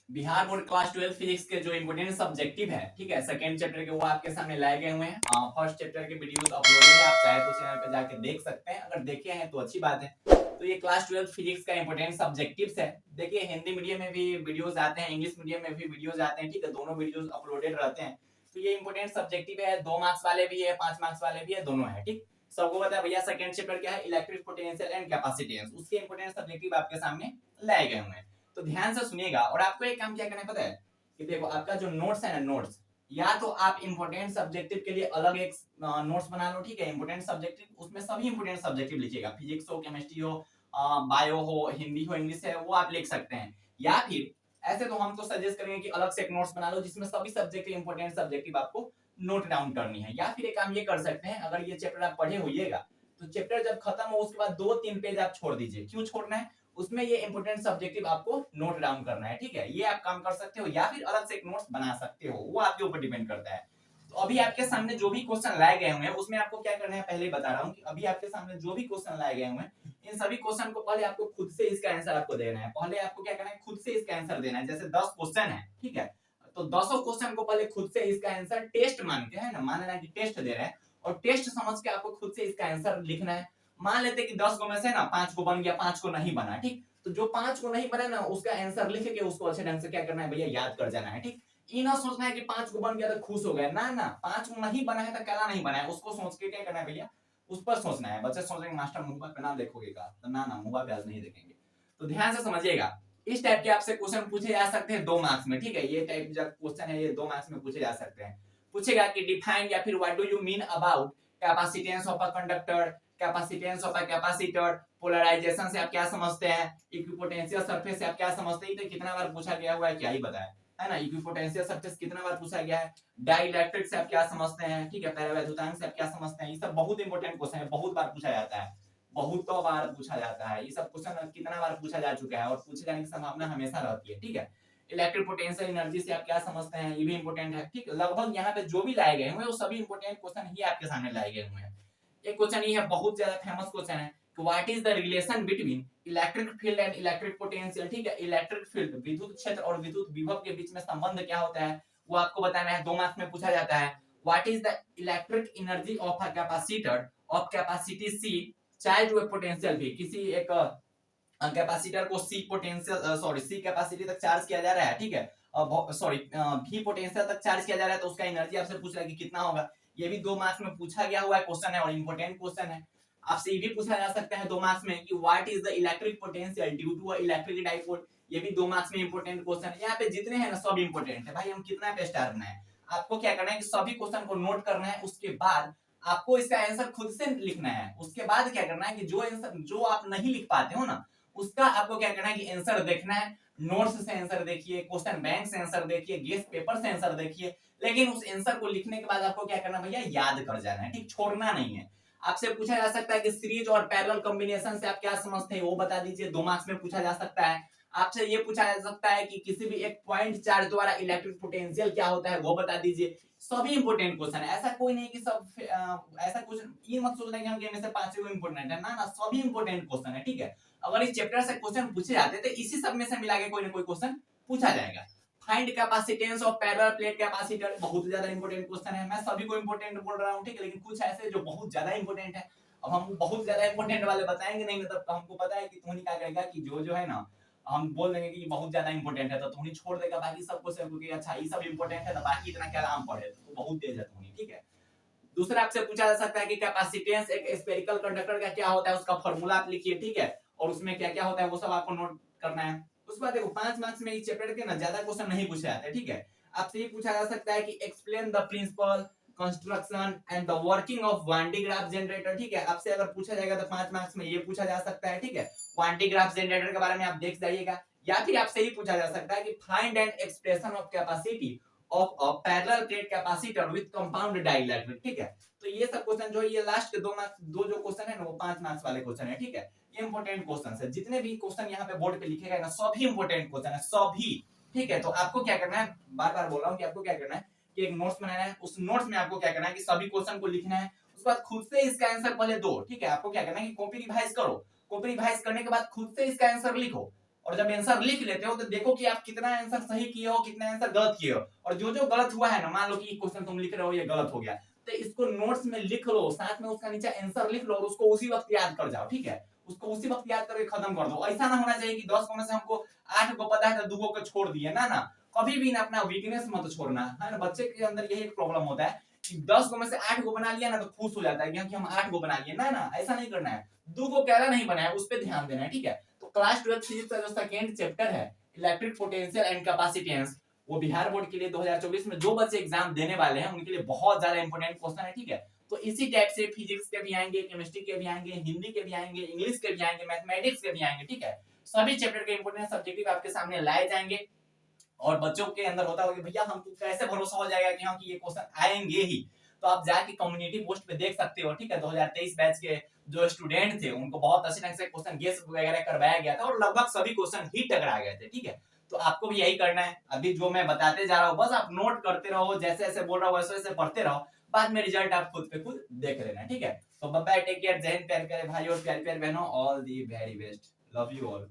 Bihar board class 12 physics के जो important subjective है, ठीक है, सेकंड चैप्टर के वो आपके सामने लाए गए हुए हैं। फर्स्ट चैप्टर के वीडियोस अपलोडेड है, आप चाहे तो चैनल पे जाके देख सकते हैं। अगर देखे हैं तो अच्छी बात है। तो ये क्लास 12 फिजिक्स का इंपोर्टेंट सब्जेक्टिव्स है। देखिए, हिंदी मीडियम में भी वीडियोस आते हैं, इंग्लिश मीडियम में भी वीडियोस आते हैं, ठीक है, दोनों वीडियोस अपलोडेड रहते हैं। तो ये इंपोर्टेंट सब्जेक्टिव है, 2 मार्क्स वाले भी है, 5 मार्क्स वाले भी है, दोनों है, ठीक। सबको पता है भैया सेकंड चैप्टर क्या है, इलेक्ट्रिक पोटेंशियल एंड कैपेसिटेंस, उसके इंपोर्टेंट सब्जेक्टिव आपके सामने लाए गए हुए हैं। तो ध्यान से सुनिएगा। और आपको एक काम क्या करना है पता है कि देखो, आपका जो नोट्स है ना, नोट्स या तो आप इंपोर्टेंट सब्जेक्टिव के लिए अलग एक नोट्स बना लो, ठीक है, इंपोर्टेंट सब्जेक्टिव, उसमें सभी इंपोर्टेंट सब्जेक्टिव लिखिएगा, फिजिक्स हो, केमिस्ट्री हो, बायो हो, हिंदी हो, इंग्लिश है, वो आप लिख सकते हैं। या फिर ऐसे तो हम तो सजेस्ट करेंगे कि अलग से एक नोट्स बना लो जिसमें सभी सब्जेक्ट इंपोर्टेंट सब्जेक्टिव आपको नोट डाउन करनी है। या फिर एक काम ये कर सकते हैं, अगर ये चैप्टर आप पढ़े होइएगा तो चैप्टर जब खत्म हो उसके बाद 2-3 पेज आप छोड़ दीजिए। क्यों छोड़ना है? उसमें ये इंपोर्टेंट सब्जेक्टिव आपको नोट डाउन करना है, ठीक है, ये आप काम कर सकते हो। या फिर अलग से एक नोट्स बना सकते हो, वो आपके ऊपर डिपेंड करता है। तो अभी आपके सामने जो भी क्वेश्चन लाए गए हुए हैं उसमें आपको क्या करना है, पहले ही बता रहा हूँ कि अभी आपके सामने जो भी क्वेश्चन लाए गए हुए हैं, इन सभी क्वेश्चन को पहले आपको खुद से इसका आंसर आपको देना है। पहले आपको क्या करना है, खुद से इसका आंसर देना है। जैसे 10 क्वेश्चन है, ठीक है, तो 10 क्वेश्चन को पहले खुद से इसका आंसर टेस्ट मान के, है ना, मान लेना कि टेस्ट दे रहे हैं और टेस्ट समझ के आपको खुद से इसका आंसर लिखना है। मान लेते कि 10 को में से ना 5 को बन गया, 5 को नहीं बना, ठीक। तो जो 5 को नहीं बना ना, उसका आंसर लिख के उसको अच्छे ढंग से क्या करना है भैया, याद कर जाना है, ठीक। ये ना सोचना है कि 5 को बन गया तो खुश हो गया, ना ना, 5 को नहीं बना है तो काला नहीं बना है, उसको सोच के क्या करना है भैया, उस पर सोचना है। बच्चे सोचेंगे मास्टर मुंह पे ना देखोगे का, तो ना ना, मुंह पे आज नहीं देखेंगे। तो ध्यान से समझिएगा। इस टाइप के आपसे क्वेश्चन पूछे जा सकते हैं 2 मार्क्स में, ठीक है, ये टाइप जो क्वेश्चन है ये 2 मार्क्स में पूछे जा सकते हैं। पूछेगा कि डिफाइन या फिर what do you mean about capacitance of a conductor, capacitance of a capacitor, polarization से आप क्या समझते हैं, इक्विपोटेंशियल सरफेस से आप क्या समझते हैं। तो कितना बार पूछा गया हुआ है, क्या ही बताएं, है ना। इक्विपोटेंशियल सरफेस कितना बार पूछा गया है। डाइइलेक्ट्रिक से आप क्या समझते हैं, ठीक है, परावैद्युतांक से आप क्या समझते हैं। ये सब बहुत इंपॉर्टेंट क्वेश्चन है, बहुत बार पूछा जाता है, बहुत बार पूछा जाता है। ये सब क्वेश्चन कितना बार पूछा जा चुका है और पूछे जाने की संभावना हमेशा रहती है, ठीक है। इलेक्ट्रिक पोटेंशियल एनर्जी से आप क्या समझते हैं, ये भी इंपॉर्टेंट है, ठीक है। लगभग यहाँ पे जो भी लाए गए हुए हैं वो सभी इंपॉर्टेंट क्वेश्चन ही आपके सामने लाए गए हुए हैं। एक क्वेश्चन ये है, बहुत ज्यादा फेमस क्वेश्चन है कि what is the relation between electric field and electric potential, ठीक है। इलेक्ट्रिक फील्ड, विद्युत क्षेत्र और विद्युत विभव के बीच में संबंध क्या होता है, वो आपको बताना है। 2 मार्क्स में पूछा जाता है। What is the electric energy of a capacitor of capacity C, charge हुए पोटेंशियल भी, किसी एक कैपेसिटर को C potential sorry C capacity तक चार्ज किया जा रहा है, ठीक है, सॉरी भी पोटेंशियल तक चार्ज किया जा रहा है, तो उसका एनर्जी आपसे पूछ रहा है कि कितना होगा। ये भी 2 मार्क्स में पूछा गया हुआ क्वेश्चन है और इंपॉर्टेंट क्वेश्चन है। आपसे ये भी पूछा जा सकता है 2 मार्क्स में कि what is the electric potential due to a electric dipole. ये भी 2 मार्क्स में इंपॉर्टेंट क्वेश्चन है। यहाँ पे जितने हैं ना सब इंपॉर्टेंट है भाई। हम कितना पे स्टार बनाए, आपको क्या करना है कि सभी क्वेश्चन को नोट करना है, उसके बाद आपको इसका आंसर खुद से लिखना है। उसके बाद क्या करना है कि जो आंसर जो आप नहीं लिख पाते हो ना, उसका आपको क्या करना है कि आंसर देखना है। नोट्स से आंसर देखिए, क्वेश्चन बैंक से आंसर देखिए, गेस्ट पेपर से आंसर देखिए, लेकिन उस आंसर को लिखने के बाद आपको क्या करना भैया, याद कर जाना है, ठीक, छोड़ना नहीं है। आपसे पूछा जा सकता है कि सीरीज और पैरेलल कॉम्बिनेशन से आप क्या समझते हैं, वो बता दीजिए। 2 मार्क्स में पूछा जा सकता है। आपसे ये पूछा जा सकता है कि किसी भी एक पॉइंट चार्ज द्वारा इलेक्ट्रिक पोटेंशियल क्या होता है, वो बता दीजिए। सभी इंपोर्टेंट क्वेश्चन है, ऐसा कोई नहीं कि सब ऐसा कुछ ये मत सोचना कि हम में से 5 इंपोर्टेंट है, ना ना, सभी इंपोर्टेंट क्वेश्चन है, ठीक है। अगर इस चैप्टर से क्वेश्चन पूछे जाते तो इसी सब में से मिला के कोई ना कोई क्वेश्चन पूछा जाएगा। Find capacitance of parallel plate capacitor, बहुत ज्यादा इंपॉर्टेंट क्वेश्चन है। मैं सभी को इंपॉर्टेंट बोल रहा हूं, ठीक है, लेकिन कुछ ऐसे जो बहुत ज्यादा इंपॉर्टेंट है। अब हम बहुत ज्यादा इंपॉर्टेंट वाले बताएंगे नहीं, मतलब हमको पता है कि तुमनी क्या करेगा कि जो है ना, हम बोल देंगे कि बहुत ज्यादा इंपॉर्टेंट है तो तुमनी छोड़ देगा बाकी सब क्वेश्चन को कि अच्छा ये सब इंपॉर्टेंट है तो बाकी इतना क्या नाम पढ़े, तो बहुत तेज है तुमनी, ठीक है। दूसरा आपसे पूछा जा सकता है कि कैपेसिटेंस एक स्फेरिकल कंडक्टर का क्या होता है, उसका फार्मूला आप लिखिए, ठीक है, और उसमें क्या क्या होता है वो सब आपको नोट करना है। उसके बाद देखो 5 मार्क्स में इस चैप्टर के ना ज्यादा क्वेश्चन नहीं पूछे जाते, ठीक है। आपसे ये पूछा जा सकता है कि explain the principle construction and the working of Van de Graaff generator, ठीक है। आपसे अगर पूछा जाएगा तो 5 मार्क्स में ये पूछा जा सकता है, ठीक है। वान डी ग्राफ जनरेटर के बारे में आप देख जाइएगा। या फिर आपसे ये पूछा जा सकता है कि find an expression of capacity of a parallel plate capacitor with compound dielectric, ठीक है। तो ये सब क्वेश्चन जो ये लास्ट के 2 मार्क्स, 2 जो क्वेश्चन है ना वो 5 मार्क्स वाले क्वेश्चन है, ठीक है। ये इंपॉर्टेंट क्वेश्चन है। जितने भी क्वेश्चन यहाँ पे बोर्ड पे लिखे गए ना सभी इंपॉर्टेंट क्वेश्चन है, सभी, ठीक है। तो आपको क्या करना है, बार बार बोल रहा हूँ कि आपको क्या करना है कि एक नोट्स बनाना है। उस नोट्स में आपको क्या करना है कि सभी क्वेश्चन को लिखना है। उसके बाद खुद से इसका आंसर पहले दो, ठीक है। आपको क्या करना है कि कॉपी रिवाइज करो, कॉपी रिवाइज करने के बाद खुद से इसका आंसर लिखो और जब आंसर लिख लेते हो तो देखो कि आप कितना आंसर सही किए हो, कितना आंसर गलत किए हो, और जो जो गलत हुआ है ना, मान लो कि क्वेश्चन तुम लिख रहे हो ये गलत हो गया, तो इसको नोट्स में लिख लो, साथ में उसका नीचे आंसर लिख लो और उसको उसी वक्त याद कर जाओ, ठीक है, उसको उसी वक्त याद करके खत्म कर दो। ऐसा ना होना चाहिए कि 10 को में से हमको 8 को पता है तो 2 को छोड़ दिए, ना ना, कभी भी ना अपना वीकनेस मत छोड़ना है ना। बच्चे के अंदर यही एक प्रॉब्लम होता है कि 10 को में से 8 को बना लिया ना तो खुश हो जाता है कि हम 8 को बना लिए, ना ना, ऐसा नहीं करना है। 2 को कैला नहीं बनाया, उस पर ध्यान देना है, ठीक है। तो क्लास 12 फिजिक्स का जो सेकंड चैप्टर है इलेक्ट्रिक पोटेंशियल एंड कैपेसिटेंस, वो बिहार बोर्ड के लिए 2024 में जो बच्चे एग्जाम देने वाले हैं उनके लिए बहुत ज्यादा इंपॉर्टेंट क्वेश्चन है, ठीक है। तो इसी टाइप से फिजिक्स के भी आएंगे, केमिस्ट्री के भी आएंगे, हिंदी के भी आएंगे, इंग्लिश के भी आएंगे, मैथमेटिक्स के भी आएंगे, ठीक है। सभी चैप्टर के इंपॉर्टेंट सब्जेक्टिव आपके सामने लाए जाएंगे, और बच्चों के अंदर होता होगा कि भैया हमको कैसे भरोसा हो जाएगा कि हाँ कि ये क्वेश्चन आएंगे ही। तो आप जाके कम्युनिटी पोस्ट पे देख सकते हो, ठीक है। 2023 बैच के जो स्टूडेंट थे उनको बहुत अच्छे ढंग से क्वेश्चन गेस वगैरह करवाया गया था और लगभग सभी क्वेश्चन ही टकरा गए थे, ठीक है। तो आपको भी यही करना है, अभी जो मैं बताते जा रहा हूँ बस आप नोट करते रहो, जैसे जैसे बोल रहा हूँ वैसे वैसे पढ़ते रहो, बाद में रिजल्ट आप खुद पे खुद देख लेना, ठीक है। तो बाय बाय, टेक केयर, जय हिंद, प्यार प्यारे भाई और प्यारे प्यारे बहनों, all the very best, love you all.